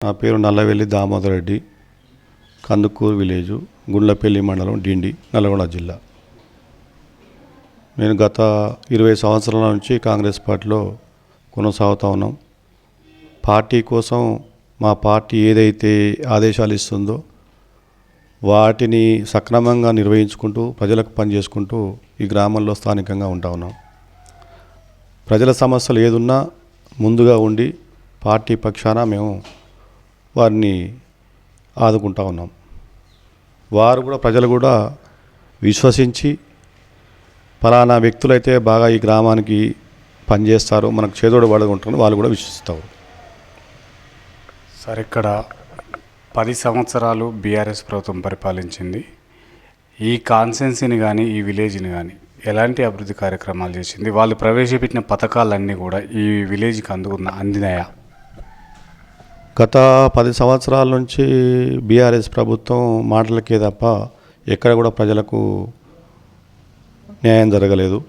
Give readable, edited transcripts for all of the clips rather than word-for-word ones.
నా పేరు నల్లవెల్లి దామోదర్ రెడ్డి, కందుకూరు విలేజు, గుండ్లపల్లి మండలం, డిండి, నల్గొండ జిల్లా. నేను గత 20 సంవత్సరాల నుంచి కాంగ్రెస్ పార్టీలో కొనసాగుతూ ఉన్నాం. పార్టీ కోసం మా పార్టీ ఏదైతే ఆదేశాలు ఇస్తుందో వాటిని సక్రమంగా నిర్వహించుకుంటూ ప్రజలకు పనిచేసుకుంటూ ఈ గ్రామంలో స్థానికంగా ఉంటా ఉన్నాం. ప్రజల సమస్యలు ఏదున్నా ముందుగా ఉండి పార్టీ పక్షాన మేము వారిని ఆదుకుంటా ఉన్నాం. వారు కూడా, ప్రజలు కూడా విశ్వసించి ఫలానా వ్యక్తులైతే బాగా ఈ గ్రామానికి పనిచేస్తారు, మనకు చేదోడు పడుకుంటారని వాళ్ళు కూడా విశ్వసిస్తారు. సార్, ఇక్కడ 10 సంవత్సరాలు బీఆర్ఎస్ ప్రభుత్వం పరిపాలించింది. ఈ కాన్స్టెన్సీని కానీ ఈ విలేజ్ని కానీ ఎలాంటి అభివృద్ధి కార్యక్రమాలు చేసింది? వాళ్ళు ప్రవేశపెట్టిన పథకాలన్నీ కూడా ఈ విలేజ్కి అందినాయా? గత 10 సంవత్సరాల నుంచి బీఆర్ఎస్ ప్రభుత్వం మాటలకే తప్ప ఎక్కడ కూడా ప్రజలకు న్యాయం జరగలేదు.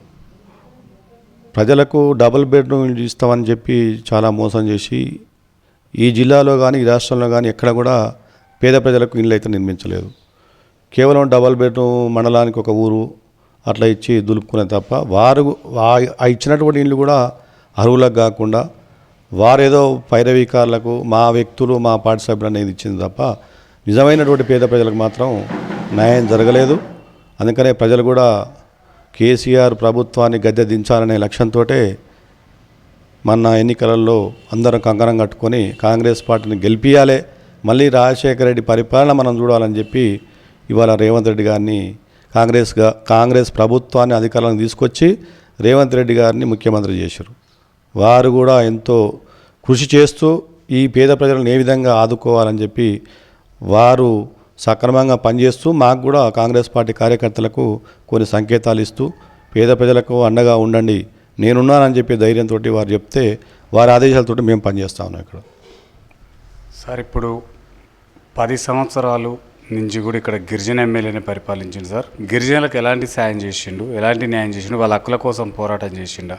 ప్రజలకు డబుల్ బెడ్రూమ్ ఇల్లు ఇస్తామని చెప్పి చాలా మోసం చేసి ఈ జిల్లాలో కానీ ఈ రాష్ట్రంలో కానీ ఎక్కడ కూడా పేద ప్రజలకు ఇళ్ళు అయితే నిర్మించలేదు. కేవలం డబుల్ బెడ్రూమ్ మండలానికి ఒక ఊరు అట్లా ఇచ్చి దులుపుకునే తప్ప వారు ఇచ్చినటువంటి ఇళ్ళు కూడా అర్హులకు కాకుండా వారేదో పైరవీకారులకు, మా వ్యక్తులు, మా పార్టీ సభ్యులు అనేది ఇచ్చింది తప్ప నిజమైనటువంటి పేద ప్రజలకు మాత్రం న్యాయం జరగలేదు. అందుకనే ప్రజలు కూడా కేసీఆర్ ప్రభుత్వాన్ని గద్దె దించాలనే లక్ష్యంతో మొన్న ఎన్నికలలో అందరం కంకణం కట్టుకొని కాంగ్రెస్ పార్టీని గెలిపియాలి, మళ్ళీ రాజశేఖర రెడ్డి పరిపాలన మనం చూడాలని చెప్పి ఇవాళ రేవంత్ రెడ్డి గారిని కాంగ్రెస్ ప్రభుత్వాన్ని అధికారంలోకి తీసుకొచ్చి రేవంత్ రెడ్డి గారిని ముఖ్యమంత్రి చేశారు. వారు కూడా ఎంతో కృషి చేస్తూ ఈ పేద ప్రజలను ఏ విధంగా ఆదుకోవాలని చెప్పి వారు సక్రమంగా పనిచేస్తూ మాకు కూడా కాంగ్రెస్ పార్టీ కార్యకర్తలకు కొన్ని సంకేతాలు ఇస్తూ పేద ప్రజలకు అండగా ఉండండి, నేనున్నానని చెప్పి ధైర్యంతో వారు చెప్తే వారి ఆదేశాలతో మేము పనిచేస్తా ఉన్నాం ఇక్కడ. సార్, ఇప్పుడు 10 సంవత్సరాలు నుంచి కూడా ఇక్కడ గిరిజన ఎమ్మెల్యేని పరిపాలించిండు. సార్, గిరిజనులకు ఎలాంటి సాయం చేసిండు, ఎలాంటి న్యాయం చేసిండు, వాళ్ళ హక్కుల కోసం పోరాటం చేసిండా?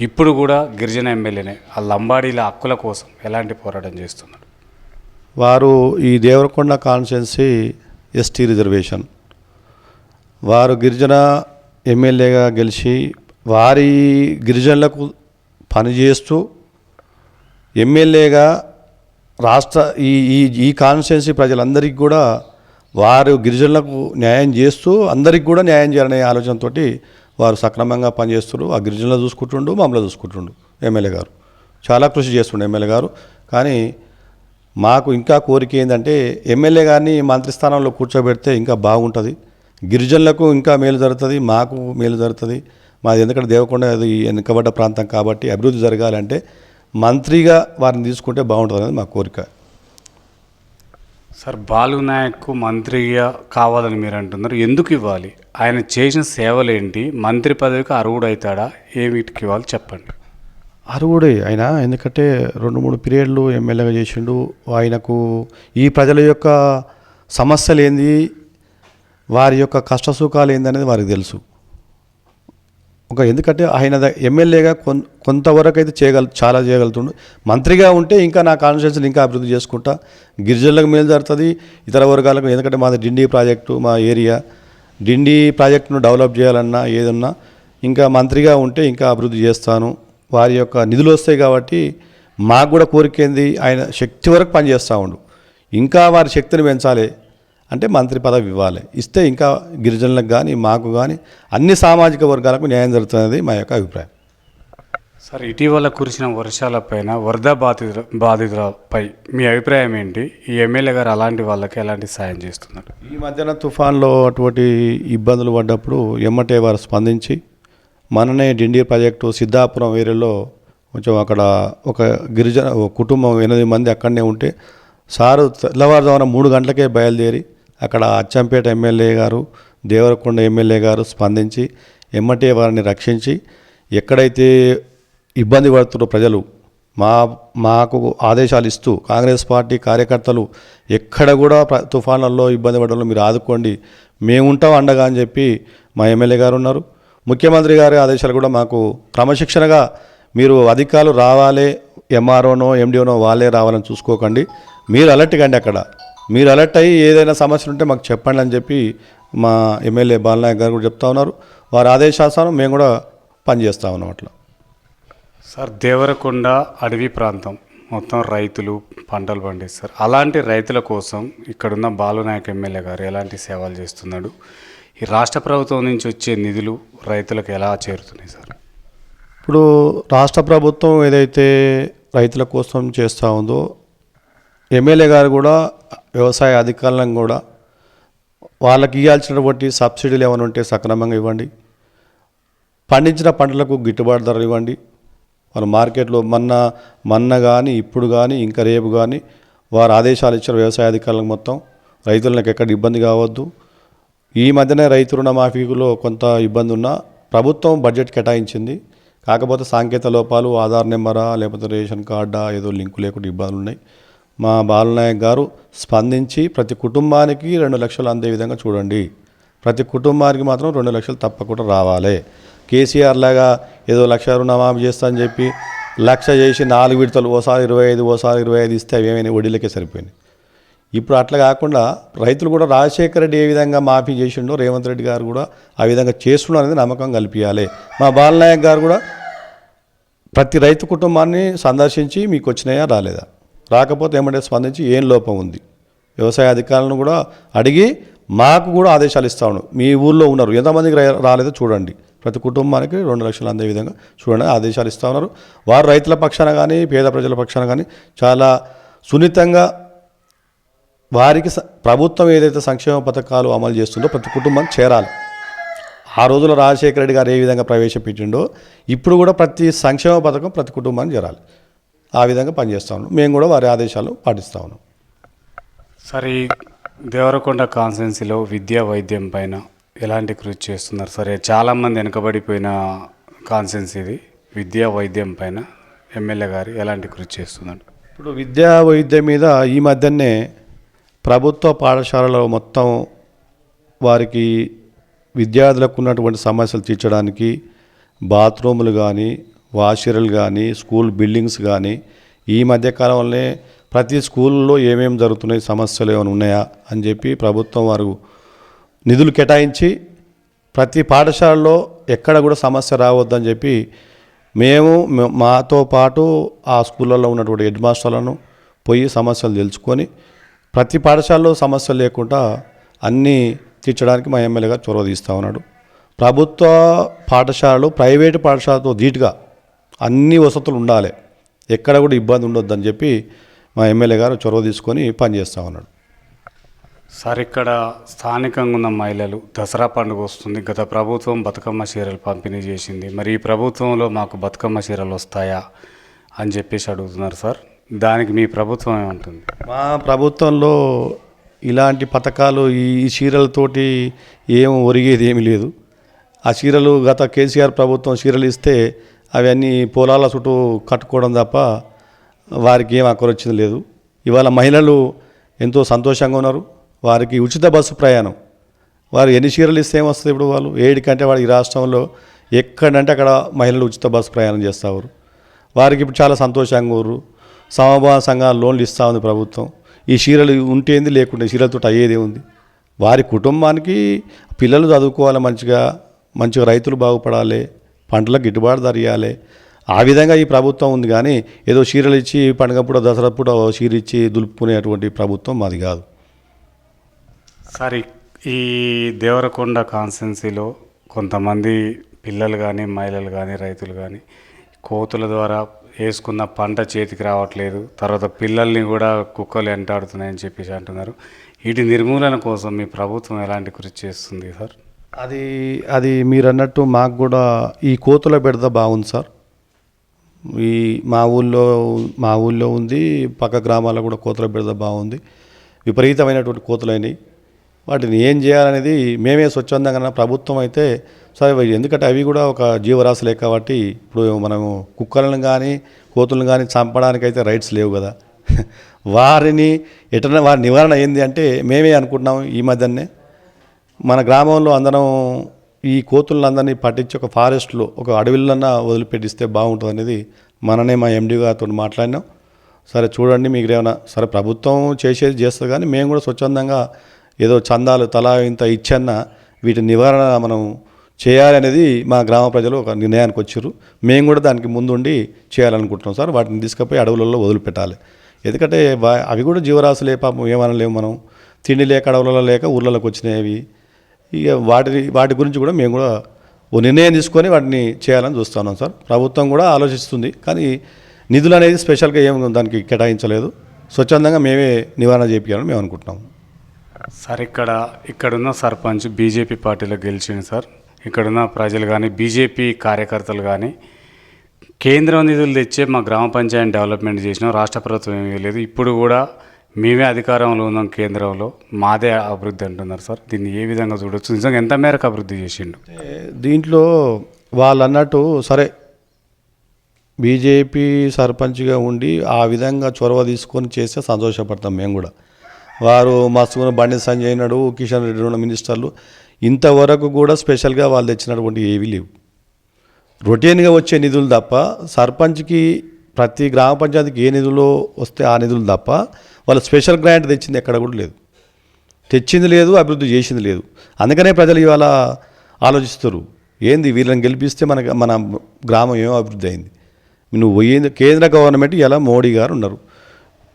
ఇప్పుడు కూడా గిరిజన ఎమ్మెల్యేనే ఆ లంబాడీల హక్కుల కోసం ఎలాంటి పోరాటం చేస్తున్నాడు? వారు ఈ దేవరకొండ కాన్స్టిట్యున్సీ ఎస్టీ రిజర్వేషన్, వారు గిరిజన ఎమ్మెల్యేగా గెలిచి వారి గిరిజనులకు పనిచేస్తూ ఎమ్మెల్యేగా రాష్ట్ర ఈ కాన్స్టిట్యున్సీ ప్రజలందరికీ కూడా వారు గిరిజనులకు న్యాయం చేస్తూ అందరికి కూడా న్యాయం చేయాలనే ఆలోచనతో వారు సక్రమంగా పనిచేస్తారు. ఆ గిరిజనులు చూసుకుంటుండు, మమ్మల్ని చూసుకుంటుండు. ఎమ్మెల్యే గారు చాలా కృషి చేస్తుండే ఎమ్మెల్యే గారు. కానీ మాకు ఇంకా కోరిక ఏంటంటే ఎమ్మెల్యే గారిని మంత్రి స్థానంలో కూర్చోబెడితే ఇంకా బాగుంటుంది, గిరిజనులకు ఇంకా మేలు జరుగుతుంది, మాకు మేలు జరుగుతుంది. మాది ఎందుకంటే దేవకొండ అది వెనుకబడ్డ ప్రాంతం కాబట్టి అభివృద్ధి జరగాలంటే మంత్రిగా వారిని తీసుకుంటే బాగుంటుంది అనేది మా కోరిక. సార్, బాలు నాయక్ మంత్రిగా కావాలని మీరు అంటున్నారు, ఎందుకు ఇవ్వాలి? ఆయన చేసిన సేవలు ఏంటి? మంత్రి పదవికి అర్హుడు అవుతాడా? ఏమిటికి ఇవ్వాలి చెప్పండి. అర్హుడే ఆయన, ఎందుకంటే 2-3 పీరియడ్లు ఎమ్మెల్యేగా చేసిండు. ఆయనకు ఈ ప్రజల యొక్క సమస్యలు ఏంది, వారి యొక్క కష్టసుఖాలు ఏందనేది వారికి తెలుసు. ఎందుకంటే ఆయన ఎమ్మెల్యేగా కొంతవరకు అయితే చాలా చేయగలుగుతుండు. మంత్రిగా ఉంటే ఇంకా నా కాన్స్టిట్యున్సీని ఇంకా అభివృద్ధి చేసుకుంటా, గిరిజనులకు మేలు జరుగుతుంది, ఇతర వర్గాలకు. ఎందుకంటే మాది డిండి ప్రాజెక్టు, మా ఏరియా డిండి ప్రాజెక్టును డెవలప్ చేయాలన్నా ఏదన్నా ఇంకా మంత్రిగా ఉంటే ఇంకా అభివృద్ధి చేస్తాను. వారి యొక్క నిధులు వస్తాయి కాబట్టి మాకు కూడా కోరికేంది, ఆయన శక్తి వరకు పనిచేస్తూ ఉండు, ఇంకా వారి శక్తిని పెంచాలి అంటే మంత్రి పదవి ఇవ్వాలి. ఇస్తే ఇంకా గిరిజనులకు కానీ మాకు కానీ అన్ని సామాజిక వర్గాలకు న్యాయం జరుగుతున్నది మా యొక్క అభిప్రాయం. సార్, ఇటీవల కురిసిన వర్షాలపైన వరద బాధితులపై మీ అభిప్రాయం ఏంటి? ఈ ఎమ్మెల్యే గారు అలాంటి వాళ్ళకి ఎలాంటి సాయం చేస్తున్నారు? ఈ మధ్యన తుఫాన్లో అటువంటి ఇబ్బందులు పడ్డప్పుడు ఎమ్మటే వారు స్పందించి మననే డిండి ప్రాజెక్టు సిద్ధాపురం ఏరియాలో కొంచెం అక్కడ ఒక గిరిజన కుటుంబం 8 మంది అక్కడనే ఉంటే సారు తెల్లవారుజామున 3 గంటలకే బయలుదేరి అక్కడ అచ్చంపేట ఎమ్మెల్యే గారు, దేవరకొండ ఎమ్మెల్యే గారు స్పందించి ఎమ్మటే వారిని రక్షించి ఎక్కడైతే ఇబ్బంది పడుతున్న ప్రజలు మాకు ఆదేశాలు ఇస్తూ కాంగ్రెస్ పార్టీ కార్యకర్తలు ఎక్కడ కూడా తుఫాన్లలో ఇబ్బంది పడడంలో మీరు ఆదుకోండి, మేముంటాం అండగా అని చెప్పి మా ఎమ్మెల్యే గారు ఉన్నారు. ముఖ్యమంత్రి గారి ఆదేశాలు కూడా మాకు క్రమశిక్షణగా మీరు అధికారులు రావాలి, ఎంఆర్ఓనో ఎండిఓనో వాళ్ళే రావాలని చూసుకోకండి, మీరు అలర్ట్ కండి అక్కడ. మీరు అలర్ట్ అయ్యి ఏదైనా సమస్యలు ఉంటే మాకు చెప్పండి అని చెప్పి మా ఎమ్మెల్యే బాలనాయక్ గారు కూడా చెప్తా ఉన్నారు. వారి ఆదేశానుసారం మేము కూడా పనిచేస్తా ఉన్నాం అట్లా. సార్ దేవరకొండ అడవి ప్రాంతం మొత్తం రైతులు పంటలు పండిస్తారు. అలాంటి రైతుల కోసం ఇక్కడున్న బాలునాయక్ ఎమ్మెల్యే గారు ఎలాంటి సేవలు చేస్తున్నాడు? ఈ రాష్ట్ర ప్రభుత్వం నుంచి వచ్చే నిధులు రైతులకు ఎలా చేరుతున్నాయి సార్? ఇప్పుడు రాష్ట్ర ప్రభుత్వం ఏదైతే రైతుల కోసం చేస్తూ ఉందో, ఎమ్మెల్యే గారు కూడా వ్యవసాయ అధికారులను కూడా వాళ్ళకి ఇవ్వాల్సినటువంటి సబ్సిడీలు ఏమైనా ఉంటే సక్రమంగా ఇవ్వండి, పండించిన పంటలకు గిట్టుబాటు ధరలు ఇవ్వండి. మన మార్కెట్లో మొన్న కానీ ఇప్పుడు కానీ ఇంకా రేపు కానీ వారు ఆదేశాలు ఇచ్చారు వ్యవసాయ అధికారులకు. మొత్తం రైతులకు ఎక్కడ ఇబ్బంది కావద్దు. ఈ మధ్యనే రైతు రుణమాఫీలో కొంత ఇబ్బంది ఉన్నా ప్రభుత్వం బడ్జెట్ కేటాయించింది. కాకపోతే సాంకేతిక లోపాలు, ఆధార్ నెంబరా లేకపోతే రేషన్ కార్డా ఏదో లింకు లేకుండా ఇబ్బందులు ఉన్నాయి. మా బాలనాయక్ గారు స్పందించి ప్రతి కుటుంబానికి 2 లక్షలు అందే విధంగా చూడండి. ప్రతి కుటుంబానికి మాత్రం 2 లక్షలు తప్పకుండా రావాలి. కేసీఆర్ లాగా ఏదో 1,00,000 రుణమాఫీ చేస్తా అని చెప్పి 1,00,000 చేసి 4 విడతలు, ఓసారి 25, ఓసారి 25 ఇస్తే అవి ఏమైనా వడ్డీలకే సరిపోయినాయి. ఇప్పుడు అట్లా కాకుండా రైతులు కూడా రాజశేఖర రెడ్డి ఏ విధంగా మాఫీ చేసిండో రేవంత్ రెడ్డి గారు కూడా ఆ విధంగా చేస్తున్నారు అనేది నమ్మకం కల్పించాలి. మా బాలనాయక్ గారు కూడా ప్రతి రైతు కుటుంబాన్ని సందర్శించి మీకు వచ్చినాయా రాలేదా, రాకపోతే ఏమంటే స్పందించి ఏం లోపం ఉంది వ్యవసాయ అధికారులను కూడా అడిగి మాకు కూడా ఆదేశాలు ఇస్తా ఉన్నాం. మీ ఊళ్ళో ఉన్నారు ఎంతమందికి రాలేదో చూడండి, ప్రతి కుటుంబానికి 2 లక్షలు అందే విధంగా చూడండి ఆదేశాలు ఇస్తూ ఉన్నారు. వారు రైతుల పక్షాన కానీ పేద ప్రజల పక్షాన కానీ చాలా సున్నితంగా వారికి ప్రభుత్వం ఏదైతే సంక్షేమ పథకాలు అమలు చేస్తుందో ప్రతి కుటుంబానికి చేరాలి. ఆ రోజుల్లో రాజశేఖర రెడ్డి గారు ఏ విధంగా ప్రవేశపెట్టిండో ఇప్పుడు కూడా ప్రతి సంక్షేమ పథకం ప్రతి కుటుంబానికి చేరాలి. ఆ విధంగా పనిచేస్తూ ఉన్నాం. మేము కూడా వారి ఆదేశాలు పాటిస్తూ ఉన్నాం. సరే, ఈ దేవరకొండ కాన్స్టిట్యున్సీలో విద్యా వైద్యం పైన ఎలాంటి కృషి చేస్తున్నారు? సరే, చాలామంది వెనుకబడిపోయిన కాన్స్టిట్యున్సీ ఇది. విద్యా వైద్యం పైన ఎమ్మెల్యే గారు ఎలాంటి కృషి చేస్తున్నారు? ఇప్పుడు విద్యా వైద్యం మీద ఈ మధ్యనే ప్రభుత్వ పాఠశాలలో మొత్తం వారికి విద్యార్థులకు ఉన్నటువంటి సమస్యలు తీర్చడానికి బాత్రూములు కానీ, వాషర్లు కానీ, స్కూల్ బిల్డింగ్స్ కానీ ఈ మధ్యకాలంలోనే ప్రతి స్కూల్లో ఏమేమి జరుగుతున్నాయి, సమస్యలు ఏమైనా ఉన్నాయా అని చెప్పి ప్రభుత్వం వారు నిధులు కేటాయించి ప్రతి పాఠశాలలో ఎక్కడ కూడా సమస్య రావద్దని చెప్పి మేము మాతో పాటు ఆ స్కూళ్ళల్లో ఉన్నటువంటి హెడ్ మాస్టర్లను పోయి సమస్యలు తెలుసుకొని ప్రతి పాఠశాలలో సమస్యలు లేకుండా అన్నీ తీర్చడానికి మా ఎమ్మెల్యే గారు చొరవ తీస్తూ ఉన్నాడు. ప్రభుత్వ పాఠశాలలు ప్రైవేటు పాఠశాలతో ధీటుగా అన్ని వసతులు ఉండాలి, ఎక్కడ కూడా ఇబ్బంది ఉండొద్దని చెప్పి మా ఎమ్మెల్యే గారు చొరవ తీసుకొని పనిచేస్తూ ఉన్నాడు. సార్, ఇక్కడ స్థానికంగా ఉన్న మహిళలు దసరా పండుగ వస్తుంది, గత ప్రభుత్వం బతుకమ్మ చీరలు పంపిణీ చేసింది, మరి ఈ ప్రభుత్వంలో మాకు బతుకమ్మ చీరలు వస్తాయా అని చెప్పేసి అడుగుతున్నారు సార్. దానికి మీ ప్రభుత్వం ఏమంటుంది? మా ప్రభుత్వంలో ఇలాంటి పథకాలు ఈ చీరలతోటి ఏం ఒరిగేది ఏమీ లేదు. ఆ చీరలు గత కేసీఆర్ ప్రభుత్వం చీరలు ఇస్తే అవన్నీ పొలాల చుట్టూ కట్టుకోవడం తప్ప వారికి ఏం అక్కరొచ్చింది లేదు. ఇవాళ మహిళలు ఎంతో సంతోషంగా ఉన్నారు. వారికి ఉచిత బస్సు ప్రయాణం, వారు ఎన్ని చీరలు ఇస్తే ఏమొస్తుంది? ఇప్పుడు వాళ్ళు ఏడికంటే వాడు ఈ రాష్ట్రంలో ఎక్కడంటే అక్కడ మహిళలు ఉచిత బస్సు ప్రయాణం చేస్తారు. వారికి ఇప్పుడు చాలా సంతోషంగా ఊరు. సమభావ సంఘాలు లోన్లు ఇస్తూ ఉంది ప్రభుత్వం. ఈ చీరలు ఉంటేంది లేకుంటే చీరలతో అయ్యేదే ఉంది. వారి కుటుంబానికి పిల్లలు చదువుకోవాలి, మంచిగా రైతులు బాగుపడాలి, పంటలకు గిట్టుబాటు ధర ఇవ్వాలి. ఆ విధంగా ఈ ప్రభుత్వం ఉంది. కానీ ఏదో చీరలు ఇచ్చి పండుగప్పుడు దసరాప్పుడు చీర ఇచ్చి దులుపుకునేటువంటి ప్రభుత్వం మాది కాదు. సార్, ఈ దేవరకొండ కాన్స్టిట్యున్సీలో కొంతమంది పిల్లలు కానీ, మహిళలు కానీ, రైతులు కానీ కోతుల ద్వారా వేసుకున్న పంట చేతికి రావట్లేదు, తర్వాత పిల్లల్ని కూడా కుక్కలు వెంటాడుతున్నాయని చెప్పేసి అంటున్నారు. వీటి నిర్మూలన కోసం మీ ప్రభుత్వం ఎలాంటి కృషి చేస్తుంది సార్? అది మీరు అన్నట్టు మాకు కూడా ఈ కోతుల బెడద బాగుంది సార్. ఈ మా ఊళ్ళో ఉంది, పక్క గ్రామాల్లో కూడా కోతుల బెడద బాగుంది. విపరీతమైనటువంటి కోతులు అయినాయి. వాటిని ఏం చేయాలనేది మేమే స్వచ్ఛందంగా, ప్రభుత్వం అయితే సరే, ఎందుకంటే అవి కూడా ఒక జీవరాశులే కాబట్టి ఇప్పుడు మనము కుక్కలను కానీ కోతులను కానీ చంపడానికి అయితే రైట్స్ లేవు కదా. వారి నివారణ ఏంది అంటే మేమే అనుకుంటున్నాం. ఈ మధ్యనే మన గ్రామంలో అందరం ఈ కోతులందరినీ పట్టించి ఒక ఫారెస్ట్లో ఒక అడవిలన్నా వదిలిపెట్టిస్తే బాగుంటుంది అనేది మననే మా ఎండి గారితో మాట్లాడినాం. సరే చూడండి మీకు ఏమైనా సరే ప్రభుత్వం చేసేది చేస్తుంది కానీ మేము కూడా స్వచ్ఛందంగా ఏదో చందాలు తలా ఇంత ఇచ్చన్నా వీటి నివారణ మనం చేయాలనేది మా గ్రామ ప్రజలు ఒక నిర్ణయానికి వచ్చారు. మేము కూడా దానికి ముందుండి చేయాలనుకుంటున్నాం సార్. వాటిని తీసుకుపోయి అడవులలో వదిలిపెట్టాలి. ఎందుకంటే అవి కూడా జీవరాశులే, పాపం ఏమనలేము మనం. తిండి లేక అడవులలో లేక ఊర్లలోకి వచ్చినాయి. ఇక వాటి గురించి కూడా మేము కూడా ఓ నిర్ణయం తీసుకొని వాటిని చేయాలని చూస్తున్నాం సార్. ప్రభుత్వం కూడా ఆలోచిస్తుంది కానీ నిధులు అనేది స్పెషల్గా ఏం దానికి కేటాయించలేదు. స్వచ్ఛందంగా మేమే నివారణ చేయించాలని మేము అనుకుంటున్నాం సార్. ఇక్కడున్న సర్పంచ్ బీజేపీ పార్టీలో గెలిచింది సార్. ఇక్కడున్న ప్రజలు కానీ బీజేపీ కార్యకర్తలు కానీ కేంద్రం నిధులు తెచ్చే మా గ్రామ పంచాయతీ డెవలప్మెంట్ చేసినాం, రాష్ట్ర ప్రభుత్వం ఏమీ లేదు, ఇప్పుడు కూడా మేమే అధికారంలో ఉన్నాం, కేంద్రంలో మాదే అభివృద్ధి అంటున్నారు సార్. దీన్ని ఏ విధంగా చూడొచ్చు? నిజంగా ఎంత మేరకు అభివృద్ధి చేసిండు? దీంట్లో వాళ్ళు అన్నట్టు సరే బీజేపీ సర్పంచ్గా ఉండి ఆ విధంగా చొరవ తీసుకొని చేస్తే సంతోషపడతాం మేము కూడా. వారు మస్తున్న బండి సంజయ్ నాడు, కిషన్ రెడ్డి ఉన్న మినిస్టర్లు ఇంతవరకు కూడా స్పెషల్గా వాళ్ళు తెచ్చినటువంటి ఏవీ లేవు. రొటీన్గా వచ్చే నిధులు తప్ప సర్పంచ్కి ప్రతి గ్రామ పంచాయతీకి ఏ నిధులు వస్తే ఆ నిధులు తప్ప వాళ్ళు స్పెషల్ గ్రాంట్ తెచ్చింది ఎక్కడ కూడా లేదు. తెచ్చింది లేదు, అభివృద్ధి చేసింది లేదు. అందుకనే ప్రజలు ఇవాళ ఆలోచిస్తారు, ఏంది వీళ్ళని గెలిపిస్తే మన గ్రామం ఏమో అభివృద్ధి అయింది. నువ్వు పోయింది కేంద్ర గవర్నమెంట్ ఇలా మోడీ గారు ఉన్నారు,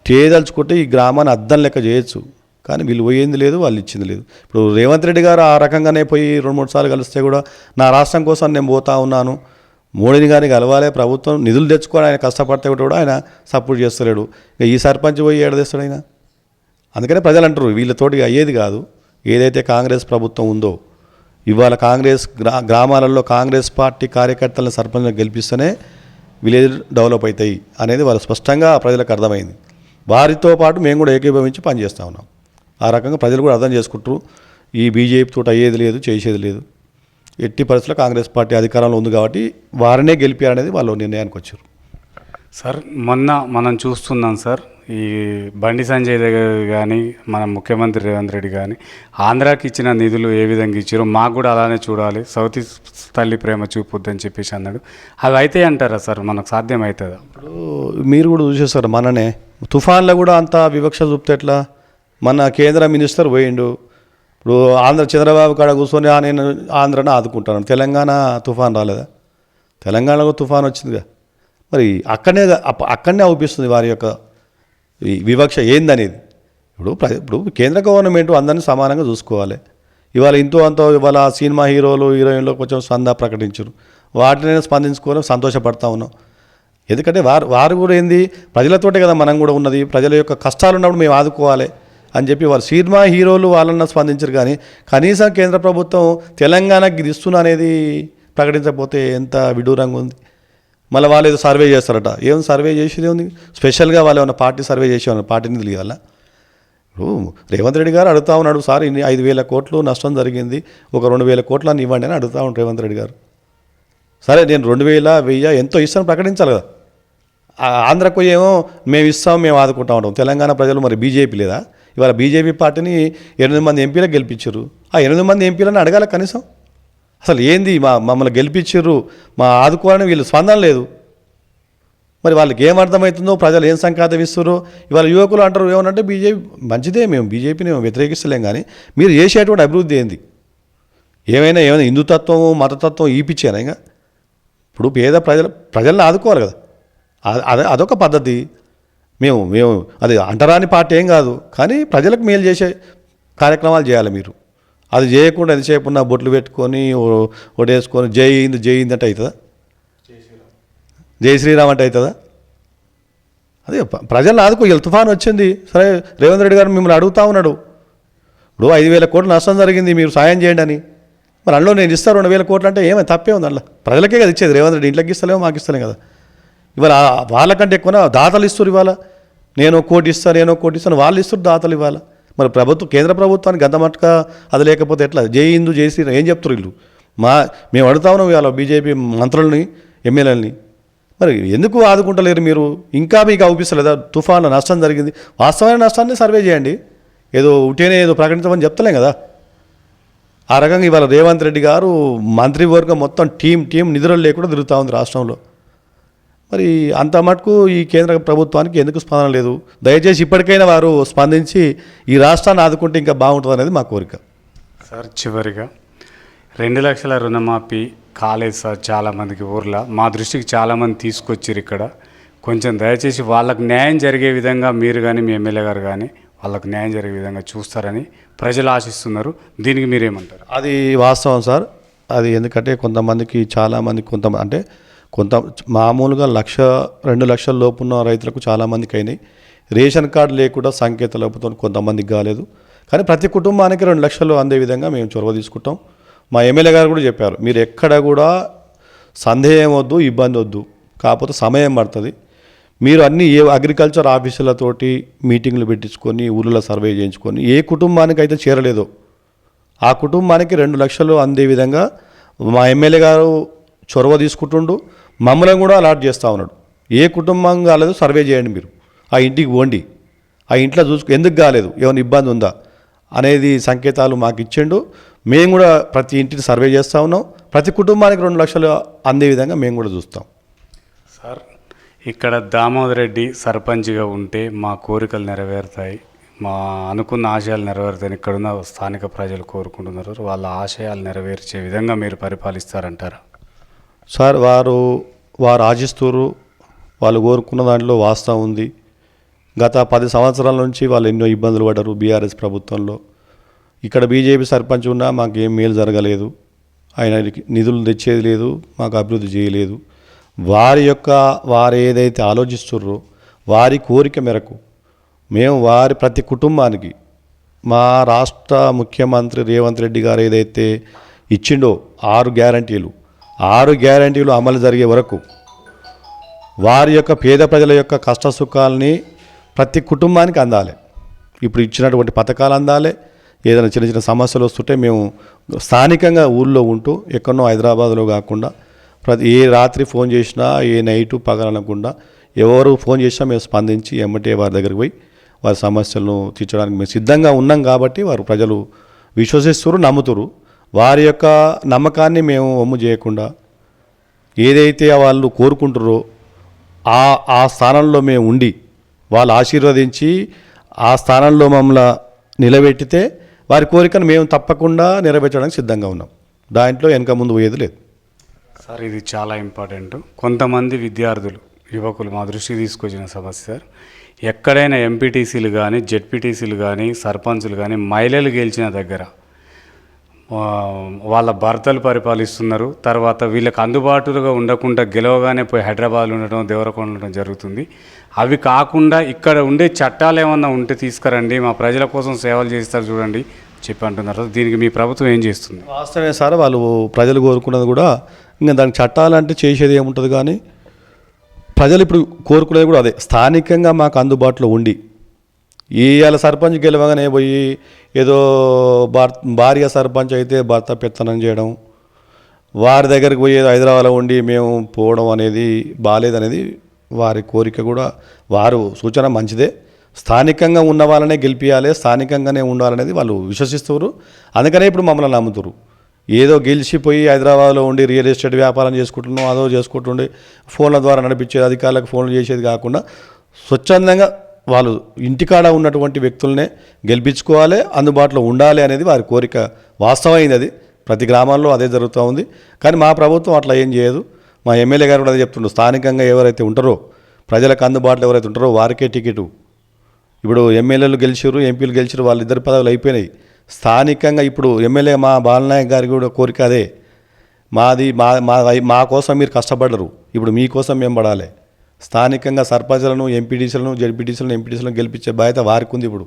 చేయదలుచుకుంటే ఈ గ్రామాన్ని అద్దం లెక్క చేయొచ్చు. కానీ వీళ్ళు పోయింది లేదు, వాళ్ళు ఇచ్చింది లేదు. ఇప్పుడు రేవంత్ రెడ్డి గారు ఆ రకంగానే పోయి 2-3 సార్లు కలిస్తే కూడా నా రాష్ట్రం కోసం నేను పోతా ఉన్నాను, మోడీని కానీ కలవాలి, ప్రభుత్వం నిధులు తెచ్చుకొని ఆయన కష్టపడితే కూడా ఆయన సపోర్ట్ చేస్తలేడు. ఇక ఈ సర్పంచ్ పోయి ఏడదీస్తాడు ఆయన. అందుకనే ప్రజలు అంటారు వీళ్ళతోటి అయ్యేది కాదు. ఏదైతే కాంగ్రెస్ ప్రభుత్వం ఉందో ఇవాళ కాంగ్రెస్ గ్రామాలలో కాంగ్రెస్ పార్టీ కార్యకర్తలను సర్పంచ్గా గెలిపిస్తేనే విలేజ్ డెవలప్ అవుతాయి అనేది వాళ్ళు స్పష్టంగా ప్రజలకు అర్థమైంది. వారితో పాటు మేము కూడా ఏకీభవించి పనిచేస్తూ ఉన్నాం. ఆ రకంగా ప్రజలు కూడా అర్థం చేసుకుంటారు, ఈ బీజేపీ తోటి అయ్యేది లేదు, చేసేది లేదు. ఎట్టి పరిస్థితుల్లో కాంగ్రెస్ పార్టీ అధికారంలో ఉంది కాబట్టి వారినే గెలిపారనేది వాళ్ళు నిర్ణయానికి వచ్చారు. సార్ మనం చూస్తున్నాం సార్, ఈ బండి సంజయ్ దగ్గర కానీ మన ముఖ్యమంత్రి రేవంత్ రెడ్డి కానీ ఆంధ్రాకి ఇచ్చిన నిధులు ఏ విధంగా ఇచ్చారో మాకు కూడా అలానే చూడాలి, సౌత్ తల్లి ప్రేమ చూపొద్దని చెప్పేసి అన్నాడు. అవి అయితే అంటారా సార్, మనకు సాధ్యం అవుతుందా? ఇప్పుడు మీరు కూడా చూసేస్తారు, మననే తుఫాన్లో కూడా అంత వివక్ష చూపితే ఎట్లా? మన కేంద్ర మినిస్టర్ పోయిండు, ఇప్పుడు చంద్రబాబు కాడ కూర్చొని నేను ఆంధ్రను ఆదుకుంటాను. తెలంగాణ తుఫాన్ రాలేదా? తెలంగాణలో తుఫాన్ వచ్చిందిగా. మరి అక్కడనే అవుపిస్తుంది వారి యొక్క ఈ వివక్ష ఏందనేది. ఇప్పుడు కేంద్ర గవర్నమెంట్ అందరినీ సమానంగా చూసుకోవాలి. ఇవాళ అంతో ఇవాళ సినిమా హీరోలు హీరోయిన్లు కొంచెం స్పందన ప్రకటించారు, వాటిని స్పందించుకొని సంతోషపడతా ఉన్నాం. ఎందుకంటే వారు కూడా ఏంది ప్రజలతోటే కదా మనం కూడా ఉన్నది, ప్రజల యొక్క కష్టాలు ఉన్నప్పుడు మేము ఆదుకోవాలి అని చెప్పి వాళ్ళు సినిమా హీరోలు వాళ్ళన్న స్పందించరు. కానీ కనీసం కేంద్ర ప్రభుత్వం తెలంగాణకి ఇది ఇస్తున్నా అనేది ప్రకటించకపోతే ఎంత విడూరంగా ఉంది. మళ్ళీ వాళ్ళు ఏదో సర్వే చేస్తారట, ఏం సర్వే చేసేది ఉంది? స్పెషల్గా వాళ్ళు ఏమన్నా పార్టీ సర్వే చేసేవాళ్ళు, పార్టీ నిధులు ఇవ్వాలా? ఇప్పుడు రేవంత్ రెడ్డి గారు అడుగుతా ఉన్నాడు, సార్ ఇన్ని 5,000 కోట్లు నష్టం జరిగింది, ఒక 2,000 కోట్లు అని ఇవ్వండి అని అడుగుతా ఉన్నాడు రేవంత్ రెడ్డి గారు. సరే నేను 2,000, 1,000 ఎంతో ఇస్తాను ప్రకటించాలి కదా. ఆంధ్రకు ఏమో మేము ఇస్తాం, మేము ఆదుకుంటా ఉంటాం. తెలంగాణ ప్రజలు మరి బీజేపీ లేదా? ఇవాళ బీజేపీ పార్టీని 8 మంది ఎంపీలకు గెలిపించారు. ఆ 8 మంది ఎంపీలను అడగాల కనీసం. అసలు ఏంది మమ్మల్ని గెలిపించారు, మా ఆదుకోవాలని వీళ్ళు స్పందన లేదు. మరి వాళ్ళకి ఏం అర్థమవుతుందో, ప్రజలు ఏం సంకేతం ఇస్తారో. ఇవాళ యువకులు అంటారు ఏమనంటే బీజేపీ మంచిదే, మేము బీజేపీని వ్యతిరేకిస్తలేం, కానీ మీరు చేసేటువంటి అభివృద్ధి ఏంది? ఏమైనా హిందుతత్వం మతతత్వం ఈపిచ్చారా? ఇంకా ఇప్పుడు పేద ప్రజలను ఆదుకోవాలి కదా, అదొక పద్ధతి. మేము అది అంటరాని పార్టీ ఏం కాదు, కానీ ప్రజలకు మేలు చేసే కార్యక్రమాలు చేయాలి. మీరు అది చేయకుండా ఎంతసేపు ఉన్న బొట్లు పెట్టుకొని ఒడేసుకొని జై హింద్ అంటే అవుతుందా? జై శ్రీరామ్ అంటే అవుతుందా? అదే ప్రజలను ఆదుకో. ఇలా తుఫాను వచ్చింది, సరే రేవంత్ రెడ్డి గారు మిమ్మల్ని అడుగుతా ఉన్నాడు, ఇప్పుడు 5,000 కోట్లు నష్టం జరిగింది, మీరు సాయం చేయండి అని. మరి అందులో నేను ఇస్తాను 2,000 కోట్లు అంటే ఏమైనా తప్పే ఉంది? అందులో ప్రజలకే కదా ఇచ్చేది. రేవంత్ రెడ్డి ఇంట్లోకి ఇస్తలేమో మాకు ఇస్తలేం కదా. ఇవాళ వాళ్ళకంటే ఎక్కువ దాతలు ఇస్తారు. ఇవాళ నేను 1 కోటి ఇస్తాను, వాళ్ళు ఇస్తారు దాతలు. ఇవాళ మరి కేంద్ర ప్రభుత్వానికి గంతమట్టుగా అది లేకపోతే ఎట్లా? జై హిందూ జై శ్రీరామ్ ఏం చెప్తారు వీళ్ళు? మేము అడుగుతా ఉన్నాం ఇవాళ బీజేపీ మంత్రులని, ఎమ్మెల్యేలని, మరి ఎందుకు ఆదుకుంటలేరు మీరు? ఇంకా మీకు అవుపిస్తలేదా? తుఫాన్లో నష్టం జరిగింది, వాస్తవమైన నష్టాన్ని సర్వే చేయండి, ఏదో ఉటేనే ఏదో ప్రకటించమని చెప్తలేం కదా. ఆ రకంగా ఇవాళ రేవంత్ రెడ్డి గారు మంత్రివర్గం మొత్తం టీం నిధులు లేకుండా తిరుగుతూ ఉంది రాష్ట్రంలో. మరి అంత మటుకు ఈ కేంద్ర ప్రభుత్వానికి ఎందుకు స్పందన లేదు? దయచేసి ఇప్పటికైనా వారు స్పందించి ఈ రాష్ట్రాన్ని ఆదుకుంటే ఇంకా బాగుంటుంది అనేది మా కోరిక. సార్ చివరిగా 2 లక్షల రుణమాఫీ కాలేదు సార్ చాలామందికి ఊర్లో. మా దృష్టికి చాలామంది తీసుకొచ్చారు ఇక్కడ. కొంచెం దయచేసి వాళ్ళకు న్యాయం జరిగే విధంగా మీరు కానీ మీ ఎమ్మెల్యే గారు కానీ వాళ్ళకు న్యాయం జరిగే విధంగా చూస్తారని ప్రజలు ఆశిస్తున్నారు. దీనికి మీరేమంటారు? అది వాస్తవం సార్. అది ఎందుకంటే కొంతమందికి చాలామంది కొంత మామూలుగా 1-2 లక్షల లోపు ఉన్న రైతులకు చాలామందికి అయినాయి. రేషన్ కార్డు లేకుండా సంకేత లోపుతో కొంతమందికి కాలేదు. కానీ ప్రతి కుటుంబానికి 2 లక్షలు అందే విధంగా మేము చొరవ తీసుకుంటాం. మా ఎమ్మెల్యే గారు కూడా చెప్పారు, మీరు ఎక్కడ కూడా సందేహం వద్దు, ఇబ్బంది వద్దు, కాకపోతే సమయం పడుతుంది. మీరు అన్ని అగ్రికల్చర్ ఆఫీసులతోటి మీటింగ్లు పెట్టించుకొని ఊళ్ళో సర్వే చేయించుకొని ఏ కుటుంబానికి అయితే చేరలేదో ఆ కుటుంబానికి 2 లక్షలు అందే విధంగా మా ఎమ్మెల్యే గారు చొరవ తీసుకుంటుండు. మమ్మల్ని కూడా అలాట్ చేస్తూ ఉన్నాడు. ఏ కుటుంబం కాలేదు సర్వే చేయండి, మీరు ఆ ఇంటికి పోండి, ఆ ఇంట్లో ఎందుకు కాలేదు, ఏమైనా ఇబ్బంది ఉందా అనేది సంకేతాలు మాకు ఇచ్చిండు. మేము కూడా ప్రతి ఇంటిని సర్వే చేస్తూ ఉన్నాం. ప్రతి కుటుంబానికి 2 లక్షలు అందే విధంగా మేము కూడా చూస్తాం. సార్ ఇక్కడ దామోదర్ రెడ్డి సర్పంచ్గా ఉంటే మా కోరికలు నెరవేరుతాయి, మా అనుకున్న ఆశయాలు నెరవేరుతాయని ఇక్కడున్న స్థానిక ప్రజలు కోరుకుంటున్నారు. వాళ్ళ ఆశయాలు నెరవేర్చే విధంగా మీరు పరిపాలిస్తారంటారా? సార్ వారు ఆశిస్తున్నారు, వాళ్ళు కోరుకున్న దాంట్లో వాస్తవం ఉంది. గత 10 సంవత్సరాల నుంచి వాళ్ళు ఎన్నో ఇబ్బందులు పడ్డారు బీఆర్ఎస్ ప్రభుత్వంలో. ఇక్కడ బీజేపీ సర్పంచ్ ఉన్నా మాకు ఏం మేలు జరగలేదు, ఆయన నిధులు తెచ్చేది లేదు, మాకు అభివృద్ధి చేయలేదు. వారు ఏదైతే ఆలోచిస్తున్నారో వారి కోరిక మేరకు మేము ప్రతి కుటుంబానికి మా రాష్ట్ర ముఖ్యమంత్రి రేవంత్ రెడ్డి గారు ఏదైతే ఇచ్చిండో 6 గ్యారంటీలు అమలు జరిగే వరకు వారి యొక్క పేద ప్రజల యొక్క కష్ట సుఖాలని ప్రతి కుటుంబానికి అందాలి. ఇప్పుడు ఇచ్చినటువంటి పథకాలు అందాలి. ఏదైనా చిన్న చిన్న సమస్యలు వస్తుంటే మేము స్థానికంగా ఊళ్ళో ఉంటూ ఎక్కడో హైదరాబాద్లో కాకుండా ఏ రాత్రి ఫోన్ చేసినా ఏ నైటు పగలనకుండా ఎవరు ఫోన్ చేసినా మేము స్పందించి ఎమ్మటే వారి దగ్గరికి పోయి వారి సమస్యలను తీర్చడానికి మేము సిద్ధంగా ఉన్నాం. కాబట్టి వారు ప్రజలు విశ్వసిస్తున్నారు, నమ్ముతున్నారు. వారి యొక్క నమ్మకాన్ని మేము వమ్ము చేయకుండా ఏదైతే వాళ్ళు కోరుకుంటారో ఆ స్థానంలో మేము ఉండి వాళ్ళు ఆశీర్వదించి ఆ స్థానంలో మమ్మల్ని నిలబెట్టితే వారి కోరికను మేము తప్పకుండా నెరవేర్చడానికి సిద్ధంగా ఉన్నాం. దాంట్లో వెనక ముందు పోయేది లేదు. సార్ ఇది చాలా ఇంపార్టెంట్. కొంతమంది విద్యార్థులు యువకులు మా దృష్టికి తీసుకొచ్చిన సమస్య సార్, ఎక్కడైనా ఎంపీటీసీలు కానీ జెడ్పీటీసీలు కానీ సర్పంచులు కానీ మహిళలు గెలిచిన దగ్గర వాళ్ళ భర్తలు పరిపాలిస్తున్నారు. తర్వాత వీళ్ళకి అందుబాటులో ఉండకుండా గెలవగానే పోయి హైదరాబాద్లో ఉండటం, దేవరకొండ ఉండటం జరుగుతుంది. అవి కాకుండా ఇక్కడ ఉండే చట్టాలు ఏమన్నా ఉంటే తీసుకురండి, మా ప్రజల కోసం సేవలు చేస్తారు చూడండి చెప్పి అంటున్నారు. దీనికి మీ ప్రభుత్వం ఏం చేస్తుంది? వాస్తవమే సార్, వాళ్ళు ప్రజలు కోరుకున్నది కూడా ఇంకా దానికి చట్టాలంటే చేసేది ఏముంటుంది. కానీ ప్రజలు ఇప్పుడు కోరుకునేది కూడా అదే, స్థానికంగా మాకు అందుబాటులో ఉండి ఇవాళ సర్పంచ్ గెలవగానే పోయి ఏదో భార్య సర్పంచ్ అయితే భర్త పెత్తనం చేయడం, వారి దగ్గరికి పోయి హైదరాబాద్లో ఉండి మేము పోవడం అనేది బాలేదనేది వారి కోరిక. కూడా వారు సూచన మంచిదే. స్థానికంగా ఉన్న వాళ్ళనే గెలిపించాలి, స్థానికంగానే ఉండాలనేది వాళ్ళు విశ్వసిస్తారు. అందుకనే ఇప్పుడు మమ్మల్ని నమ్ముతారు. ఏదో గెలిచిపోయి హైదరాబాద్లో ఉండి రియల్ ఎస్టేట్ వ్యాపారం చేసుకుంటున్నాం, అదో చేసుకుంటుండే ఫోన్ల ద్వారా నడిపించేది, అధికారులకు ఫోన్లు చేసేది కాకుండా స్వచ్ఛందంగా వాళ్ళు ఇంటికాడ ఉన్నటువంటి వ్యక్తులనే గెలిపించుకోవాలి, అందుబాటులో ఉండాలి అనేది వారి కోరిక. వాస్తవమైంది అది. ప్రతి గ్రామాల్లో అదే జరుగుతూ ఉంది. కానీ మా ప్రభుత్వం అట్లా ఏం చేయదు. మా ఎమ్మెల్యే గారు కూడా అదే చెప్తుండ్రు, స్థానికంగా ఎవరైతే ఉంటారో ప్రజలకు అందుబాటులో ఎవరైతే ఉంటారో వారికే టికెటు. ఇప్పుడు ఎమ్మెల్యేలు గెలిచారు, ఎంపీలు గెలిచారు, వాళ్ళిద్దరి పదవులు అయిపోయినాయి. స్థానికంగా ఇప్పుడు ఎమ్మెల్యే మా బాలనాయక్ గారి కూడా కోరిక అదే, మా కోసం మీరు కష్టపడరు, ఇప్పుడు మీకోసం మేము పడాలి. స్థానికంగా సర్పంచ్లను, ఎంపీటీసీలను, జెడ్పీటీసీలను, ఎంపీటీసీలను గెలిపించే బాధ్యత వారికి ఉంది. ఇప్పుడు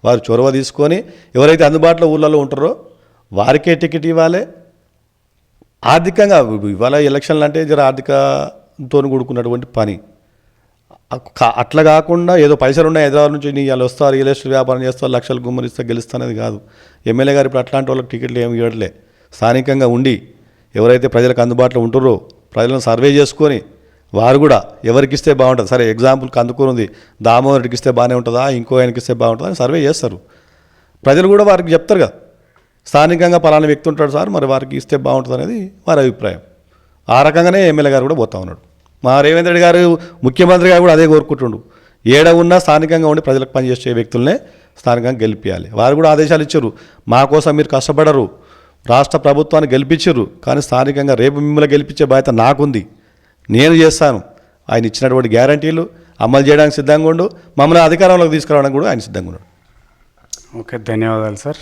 వారు చొరవ తీసుకొని ఎవరైతే అందుబాటులో ఊళ్ళలో ఉంటారో వారికే టికెట్ ఇవ్వాలి. ఆర్థికంగా ఇవాళ ఎలక్షన్లు అంటే జర ఆర్థికతో కూడుకున్నటువంటి పని. అట్లా కాకుండా ఏదో పైసలు ఉన్నాయి హైదరాబాద్ నుంచి నీ వాళ్ళు వస్తారు, రియల్ ఎస్టేట్ వ్యాపారం చేస్తారు, లక్షలు గుమ్మరిస్తే గెలుస్తానేది కాదు. ఎమ్మెల్యే గారు ఇప్పుడు అట్లాంటి వాళ్ళకి టికెట్లు ఏమి ఇవ్వట్లే. స్థానికంగా ఉండి ఎవరైతే ప్రజలకు అందుబాటులో ఉంటారో ప్రజలను సర్వే చేసుకొని వారు కూడా ఎవరికి ఇస్తే బాగుంటుంది. సరే ఎగ్జాంపుల్కి అందుకుని దామోదర్ రెడ్డికి ఇస్తే బాగానే ఉంటుందా, ఇంకో ఆయనకి ఇస్తే బాగుంటుందా అని సర్వే చేస్తారు. ప్రజలు కూడా వారికి చెప్తారు కదా, స్థానికంగా పలానా వ్యక్తి ఉంటాడు సార్, మరి వారికి ఇస్తే బాగుంటుంది అనేది వారి అభిప్రాయం. ఆ రకంగానే ఎమ్మెల్యే గారు కూడా పోతా ఉన్నాడు. మా రేవంత్ రెడ్డి గారు ముఖ్యమంత్రి గారు కూడా అదే కోరుకుంటుండు. ఏడ ఉన్నా స్థానికంగా ఉండి ప్రజలకు పనిచేసే వ్యక్తులనే స్థానికంగా గెలిపించాలి. వారు కూడా ఆదేశాలు ఇచ్చారు, మా కోసం మీరు కష్టపడరు, రాష్ట్ర ప్రభుత్వాన్ని గెలిపించారు, కానీ స్థానికంగా రేపు మిమ్మల్ని గెలిపించే బాధ్యత నాకుంది, నేను చేస్తాను. ఆయన ఇచ్చినటువంటి గ్యారంటీలు అమలు చేయడానికి సిద్ధంగా ఉండు, మమ్మల్ని అధికారంలోకి తీసుకురావడానికి కూడా ఆయన సిద్ధంగా ఉన్నాడు. ఓకే, ధన్యవాదాలు సార్.